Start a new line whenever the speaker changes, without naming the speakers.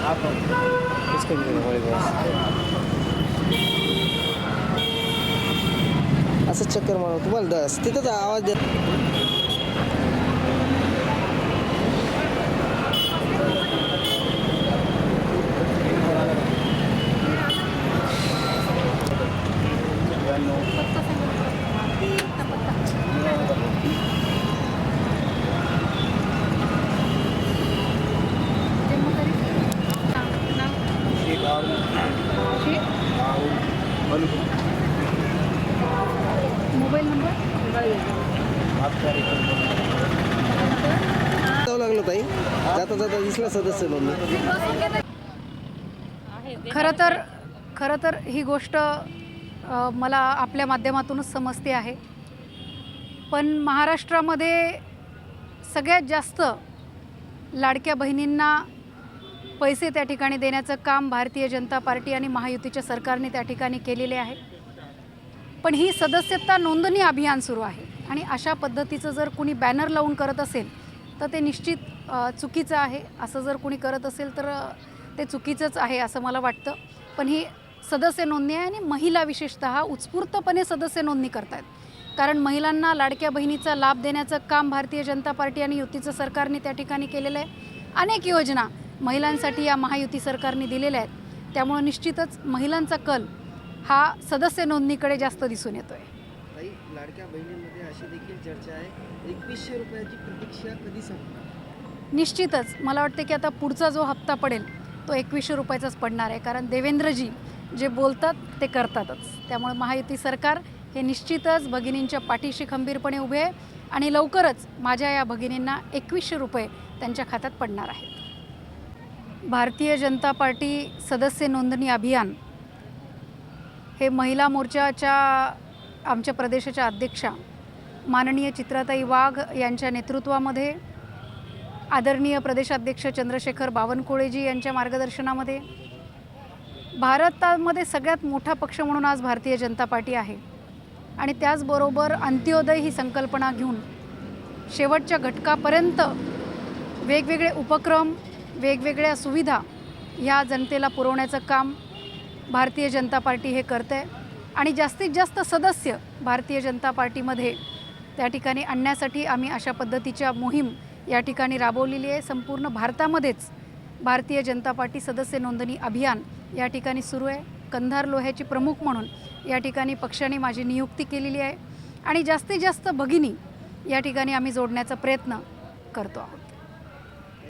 इसको भी करो बड़े बस असं चक्कर मारा तुम्हाला तिथंच आवाज देत
मोबाईल नंबर
जाऊ लागलो ताई जाता जाता दिसला सदस्य नोंदणी
खरं तर ही गोष्ट मला आपल्या माध्यमातूनच समजते आहे, पण महाराष्ट्रामध्ये सगळ्यात जास्त लाडक्या बहिणींना पैसे त्या ठिकाणी देण्याचं काम भारतीय जनता पार्टी आणि महायुतीच्या सरकारने त्या ठिकाणी केलेले आहे. पण ही सदस्यता नोंदणी अभियान सुरू आहे आणि अशा पद्धतीचं जर कुणी बॅनर लावून करत असेल तर ते निश्चित चुकीचं आहे. असं जर कुणी करत असेल तर ते चुकीचंच आहे असं मला वाटतं. पण ही सदस्य नोंदणी आहे आणि महिला विशेषतः उत्स्फूर्तपणे सदस्य नोंदणी करत आहेत, कारण महिलांना लाडक्या बहिणीचा लाभ देण्याचं काम भारतीय जनता पार्टी आणि युतीचं सरकारने त्या ठिकाणी केलेलं आहे. अनेक योजना महिलांसाठी या महायुती सरकारने दिलेल्या आहेत, त्यामुळे निश्चितच महिलांचा कल हा सदस्य नोंदणीकडे जास्त दिसून येतोय.
ताई लाडक्या बहिणींमध्ये अशी देखील चर्चा आहे 2100 रुपयाची प्रतीक्षा कधी संपणार?
निश्चितच मला वाटते की आता पुढचा जो हप्ता पडेल तो 2100 रुपयाचाच पडणार आहे, कारण देवेंद्रजी जे बोलतात ते करतातच. त्यामुळे महायुती सरकार हे निश्चितच भगिनींच्या पाठीशी खंबीरपणे उभे आहे आणि लवकरच माझ्या या भगिनींना 2100 रुपये त्यांच्या खात्यात पडणार आहेत. भारतीय जनता पार्टी सदस्य नोंदणी अभियान हे महिला मोर्चाच्या आमच्या प्रदेशाच्या अध्यक्षा माननीय चित्राताई वाघ यांच्या नेतृत्वामध्ये, आदरणीय प्रदेशाध्यक्ष चंद्रशेखर बावनकुळेजी यांच्या मार्गदर्शनामध्ये, भारतामध्ये सगळ्यात मोठा पक्ष म्हणून आज भारतीय जनता पार्टी आहे आणि त्याचबरोबर अंत्योदय ही संकल्पना घेऊन शेवटच्या घटकापर्यंत वेगवेगळे उपक्रम, वेगवेगळ्या सुविधा ह्या जनतेला पुरवण्याचं काम भारतीय जनता पार्टी हे करते आणि जास्तीत जास्त सदस्य भारतीय जनता पार्टीमध्ये त्या ठिकाणी आणण्यासाठी आम्ही अशा पद्धतीच्या मोहीम या ठिकाणी राबवलेली आहे. संपूर्ण भारतामध्येच भारतीय जनता पार्टी सदस्य नोंदणी अभियान या ठिकाणी सुरू आहे. कंधार लोह्याची प्रमुख म्हणून या ठिकाणी पक्षाने माझी नियुक्ती केलेली आहे आणि जास्तीत जास्त भगिनी या ठिकाणी आम्ही जोडण्याचा प्रयत्न करतो आहोत.